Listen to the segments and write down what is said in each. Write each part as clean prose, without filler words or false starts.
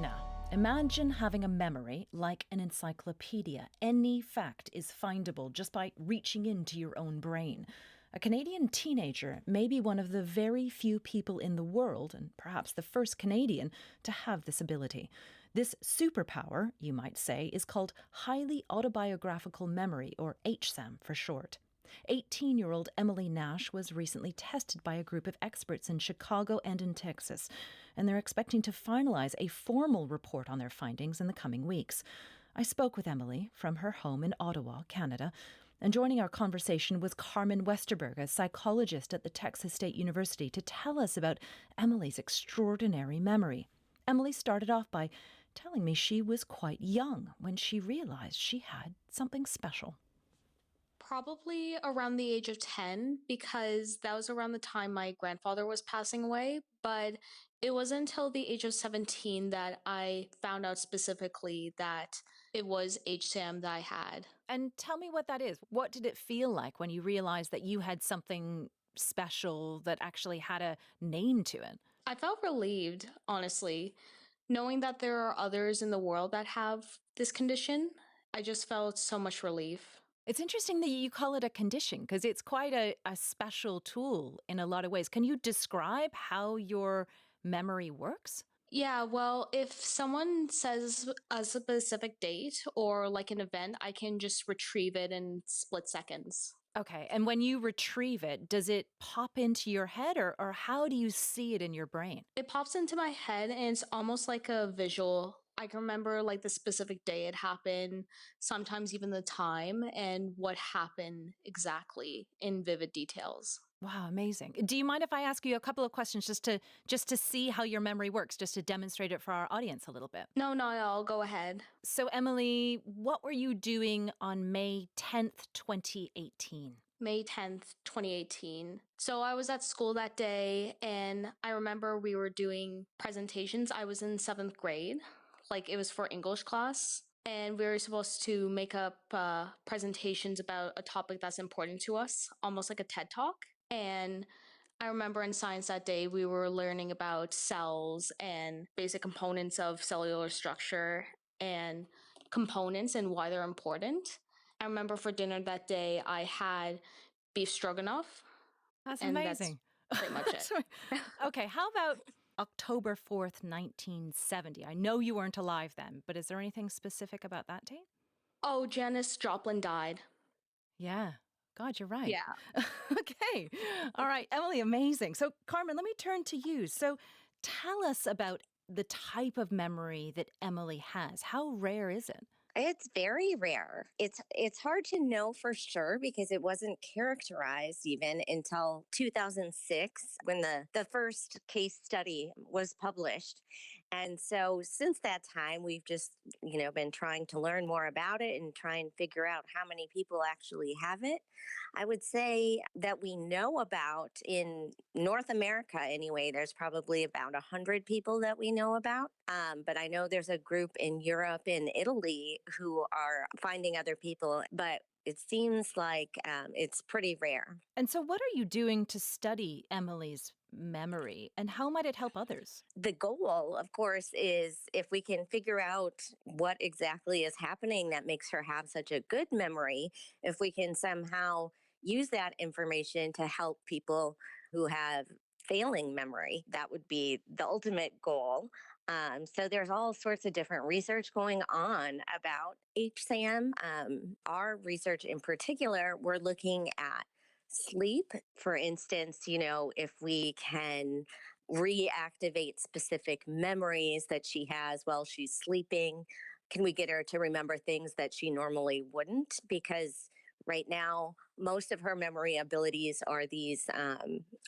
Now, imagine having a memory like an encyclopedia. Any fact is findable just by reaching into your own brain. A Canadian teenager may be one of the very few people in the world, and perhaps the first Canadian, to have this ability. This superpower, you might say, is called highly autobiographical memory, or HSAM for short. 18-year-old Emily Nash was recently tested by a group of experts in Chicago and in Texas, and they're expecting to finalize a formal report on their findings in the coming weeks. I spoke with Emily from her home in Ottawa, Canada, and joining our conversation was Carmen Westerberg, a psychologist at the Texas State University, to tell us about Emily's extraordinary memory. Emily started off by telling me she was quite young when she realized she had something special. Probably around the age of 10, because that was around the time my grandfather was passing away. But it wasn't until the age of 17 that I found out specifically that it was HSAM that I had. And tell me what that is. What did it feel like when you realized that you had something special that actually had a name to it? I felt relieved, honestly, knowing that there are others in the world that have this condition. I just felt so much relief. It's interesting that you call it a condition because it's quite a special tool in a lot of ways. Can you describe how your memory works? Yeah, well, if someone says a specific date or like an event, I can just retrieve it in split seconds. Okay. And when you retrieve it, does it pop into your head or how do you see it in your brain? It pops into my head and it's almost like a visual. I can remember like the specific day it happened, sometimes even the time and what happened exactly in vivid details. Wow, amazing. Do you mind if I ask you a couple of questions just to see how your memory works, just to demonstrate it for our audience a little bit? No, I'll go ahead. So, Emily, what were you doing on May 10th, 2018? May 10th, 2018. So I was at school that day and I remember we were doing presentations. I was in 7th grade, like it was for English class. And we were supposed to make up presentations about a topic that's important to us, almost like a TED Talk. And I remember in science that day, we were learning about cells and basic components of cellular structure and components and why they're important. I remember for dinner that day, I had beef stroganoff. That's and amazing. That's pretty much it. Okay, how about October 4th, 1970? I know you weren't alive then, but is there anything specific about that date? Oh, Janis Joplin died. Yeah. God, you're right. Yeah. Okay. All right, Emily, amazing. So, Carmen, let me turn to you. So, tell us about the type of memory that Emily has. How rare is it? It's very rare. It's hard to know for sure because it wasn't characterized even until 2006 when the first case study was published. And so since that time, we've just, been trying to learn more about it and try and figure out how many people actually have it. I would say that we know about in North America anyway, there's probably about 100 people that we know about. But I know there's a group in Europe and Italy who are finding other people, but it seems like it's pretty rare. And so what are you doing to study Emily's memory and how might it help others? The goal, of course, is if we can figure out what exactly is happening that makes her have such a good memory, if we can somehow use that information to help people who have failing memory, that would be the ultimate goal. So there's all sorts of different research going on about HSAM. Our research in particular, we're looking at sleep. For instance, if we can reactivate specific memories that she has while she's sleeping, can we get her to remember things that she normally wouldn't? Because right now, most of her memory abilities are these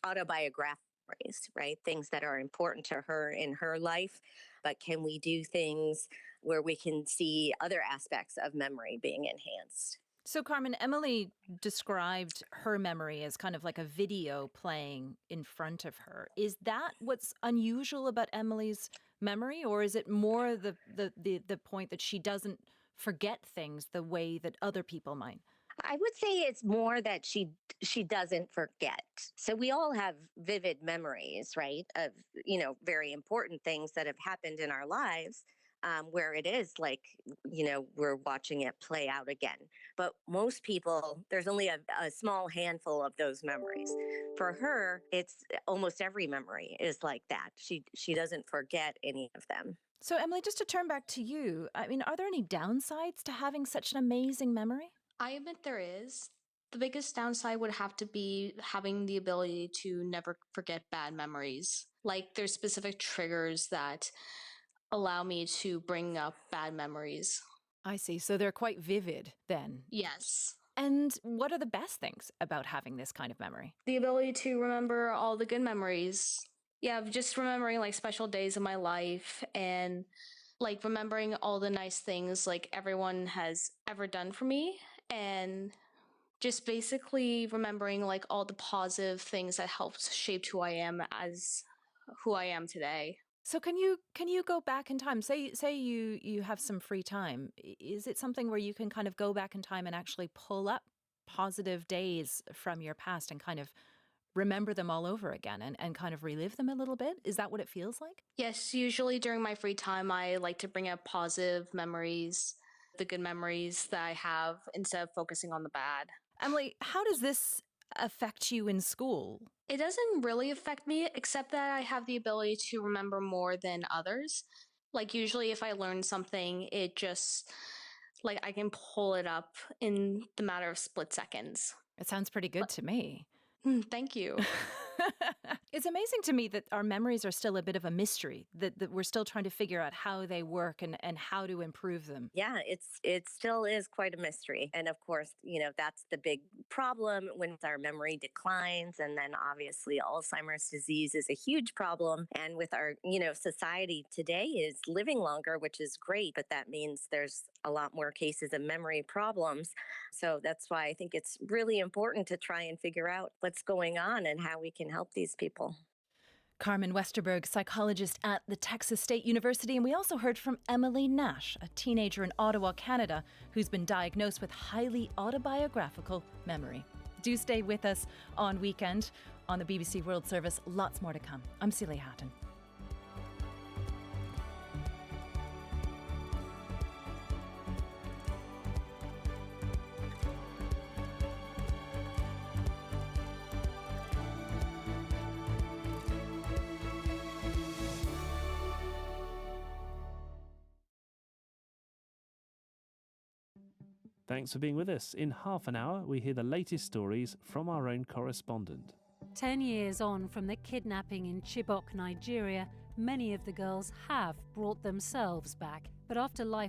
autobiographical memories, right? Things that are important to her in her life. But can we do things where we can see other aspects of memory being enhanced? So, Carmen, Emily described her memory as kind of like a video playing in front of her. Is that what's unusual about Emily's memory, or is it more the point that she doesn't forget things the way that other people might? I would say it's more that she doesn't forget. So we all have vivid memories, right, of very important things that have happened in our lives. Where it is like, we're watching it play out again. But most people, there's only a small handful of those memories. For her, it's almost every memory is like that. She doesn't forget any of them. So, Emily, just to turn back to you, I mean, are there any downsides to having such an amazing memory? I admit there is. The biggest downside would have to be having the ability to never forget bad memories. Like, there's specific triggers that allow me to bring up bad memories. I see. So they're quite vivid then. Yes. And what are the best things about having this kind of memory? The ability to remember all the good memories. Yeah, just remembering like special days of my life and like remembering all the nice things like everyone has ever done for me and just basically remembering like all the positive things that helped shape who I am as who I am today. So can you go back in time? Say you have some free time. Is it something where you can kind of go back in time and actually pull up positive days from your past and kind of remember them all over again and kind of relive them a little bit? Is that what it feels like? Yes, usually during my free time, I like to bring up positive memories, the good memories that I have instead of focusing on the bad. Emily, how does this affect you in school? It doesn't really affect me, except that I have the ability to remember more than others. Like, usually, if I learn something, it just, like, I can pull it up in the matter of split seconds. It sounds pretty good to me. Thank you. It's amazing to me that our memories are still a bit of a mystery, that we're still trying to figure out how they work and how to improve them. Yeah, it still is quite a mystery. And of course, that's the big problem when our memory declines. And then obviously Alzheimer's disease is a huge problem. And with our, society today is living longer, which is great, but that means there's a lot more cases of memory problems. So that's why I think it's really important to try and figure out what's going on and how we can help these people. Carmen Westerberg, psychologist at the Texas State University. And we also heard from Emily Nash, a teenager in Ottawa, Canada, who's been diagnosed with highly autobiographical memory. Do stay with us on Weekend on the BBC World Service. Lots more to come. I'm Celia Hatton. Thanks for being with us. In half an hour, we hear the latest stories from our own correspondent. 10 years on from the kidnapping in Chibok, Nigeria, many of the girls have brought themselves back. But after life